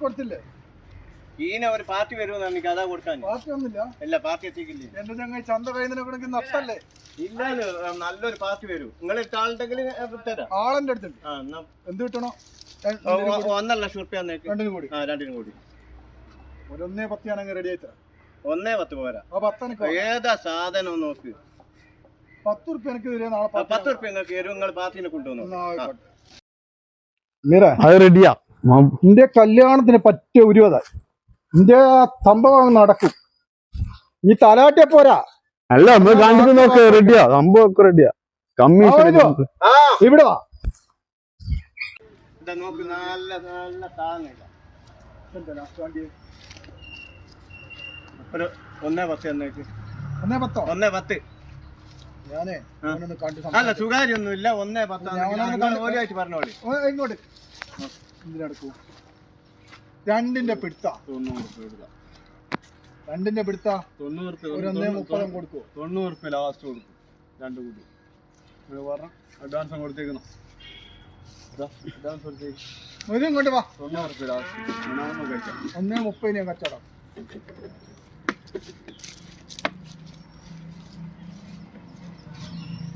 കൊടുത്തില്ലേ ഈന ഒരു പാർട്ടി വരുമെന്ന് എനിക്ക് അതാ കൊടുക്കാൻ. പാർട്ടി ഒന്നുമില്ല. ഇല്ല, പാർട്ടി എത്തിക്കില്ലേ. എന്റെ ചങ്ങായി ചന്ത കഴിയുന്നതിനെ നഷ്ടല്ലേ? ഇല്ല, നല്ലൊരു പാർട്ടി വരും. നിങ്ങൾ ആളുണ്ടെങ്കിൽ തരാം. ആളെന്റെ അടുത്തുണ്ട്. എന്ത് കിട്ടണോ? 1.5 ലക്ഷം റുപ്യ. രണ്ടിനും കൂടി. രണ്ടിനും കൂടി ഒരു 1.10 ആണെങ്കിൽ റെഡി ആയിത്തരാം. 1.10 പോരാ. ഏതാ സാധനം നോക്ക്. 10 റുപ്യ എനിക്ക് തരാം. നാളെ 10 റുപ്യ നിങ്ങൾക്ക് തരും. നിങ്ങൾ പാർട്ടിനെ കൊണ്ടുവന്നു. അത് റെഡിയാ. എന്റെ കല്യാണത്തിന് പറ്റിയ ഒരുവതായി. എന്റെ സംഭവം നടക്കും. ഈ തലാട്ടിയ പോരാ. അല്ല, നമ്മൾ കണ്ടിട്ട് നോക്ക്. റെഡിയാ, സംഭവം ഒക്കെ റെഡിയാ. കമ്മീഷൻ ഇവിടെ വാ. നോക്ക്, നല്ല നല്ല താങ്ങില്ല. ഒരു 1.10 എന്നേക്ക്. 1.10. ഞാനേ അല്ല, സുഖാര്യൊന്നുമില്ല. 1.10 പറഞ്ഞോളി. ഇങ്ങോട്ട് എന്തിനടക്കൂ? രണ്ടിന്റെ പിടുത്ത 90 ഒരു 1.30 കൊടുക്കൂ. 90 ലാസ്റ്റ് കൊടുക്കും. രണ്ടു കൂടി പറഞ്ഞ അഡ്വാൻസ് കൊടുത്തേക്കുന്നു. ഇങ്ങോട്ട് വാ. 90 ലാസ്റ്റ് 1.30 ഞാൻ കച്ചവടം.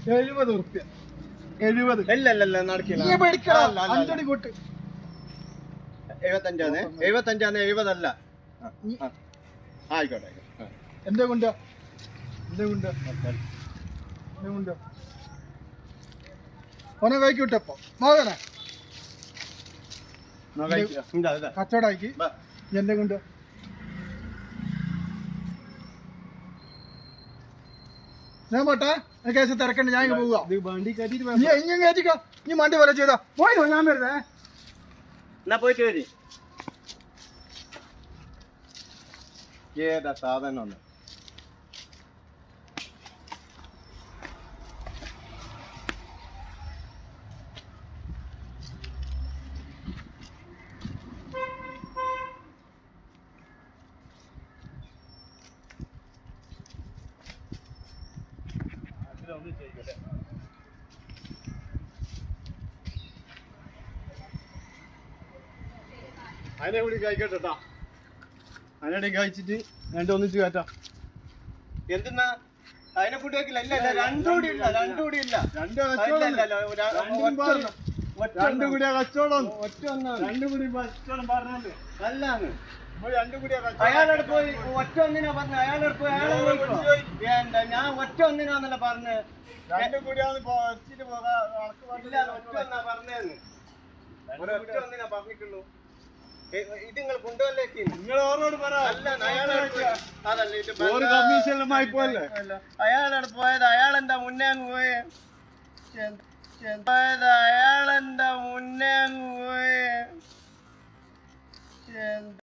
70 റുപ്യ. 70. ഇല്ല, നടക്കില്ല. 5 കൂട്ട്. 75 70 അല്ല. ആയിക്കോട്ടെ. എന്റെ കൊണ്ട് ഓനെ കൈക്ക് വിട്ടപ്പോ മകനെ കച്ചവടാക്കി. എന്റെ കൊണ്ട് ഞാൻ പോട്ടെ. കേസ് തിരക്കണ്ട. ഞാൻ പോവുക. വണ്ടി കയറ്റിട്ട് ഇങ്ങനെ കയറ്റിക്കോ. നീ വണ്ടി പോലെ ചെയ്താ പോയി. ഞാൻ വരുന്നേ. എന്നാ പോയിട്ട് വരി. ഏതാ സാധനം ഒന്ന്. അതിനെ കൂടി കഴിക്കട്ടെ. അതിനെ കഴിച്ചിട്ട് ഒന്നിച്ച് കയറ്റാം. എന്തെന്നാ അതിനെ കൂടി വെക്കില്ല. ഇല്ല, രണ്ടും കൂടി ഇല്ല. രണ്ടു കൂടിയാ കച്ചവടം. ഒറ്റ ഒന്നാണ്. രണ്ടും കൂടി കച്ചവടം പറഞ്ഞാല് നല്ലാന്ന്. അയാളോട് പോയി ഒറ്റ ഒന്നിനാ പറഞ്ഞ. അയാളോട് പോയി വേണ്ട, ഞാൻ ഒറ്റ ഒന്നിനാന്നല്ല പറഞ്ഞ്. രണ്ടും കൂടിയാന്ന് ഒറ്റ ഒന്നാ പറഞ്ഞേന്ന്. ഒറ്റ ഒന്നിനാ പറഞ്ഞിട്ടുള്ളൂ. ഇത് നിങ്ങൾ കൊണ്ടുവല്ലേക്ക് നിങ്ങൾ ഓരോട് പറ. അയാളോട് പോയത്. അയാളെന്താ മുന്നേ അങ്ങ് പോയേ? അയാളെന്താ മുന്നേ അങ്ങ് പോയേ?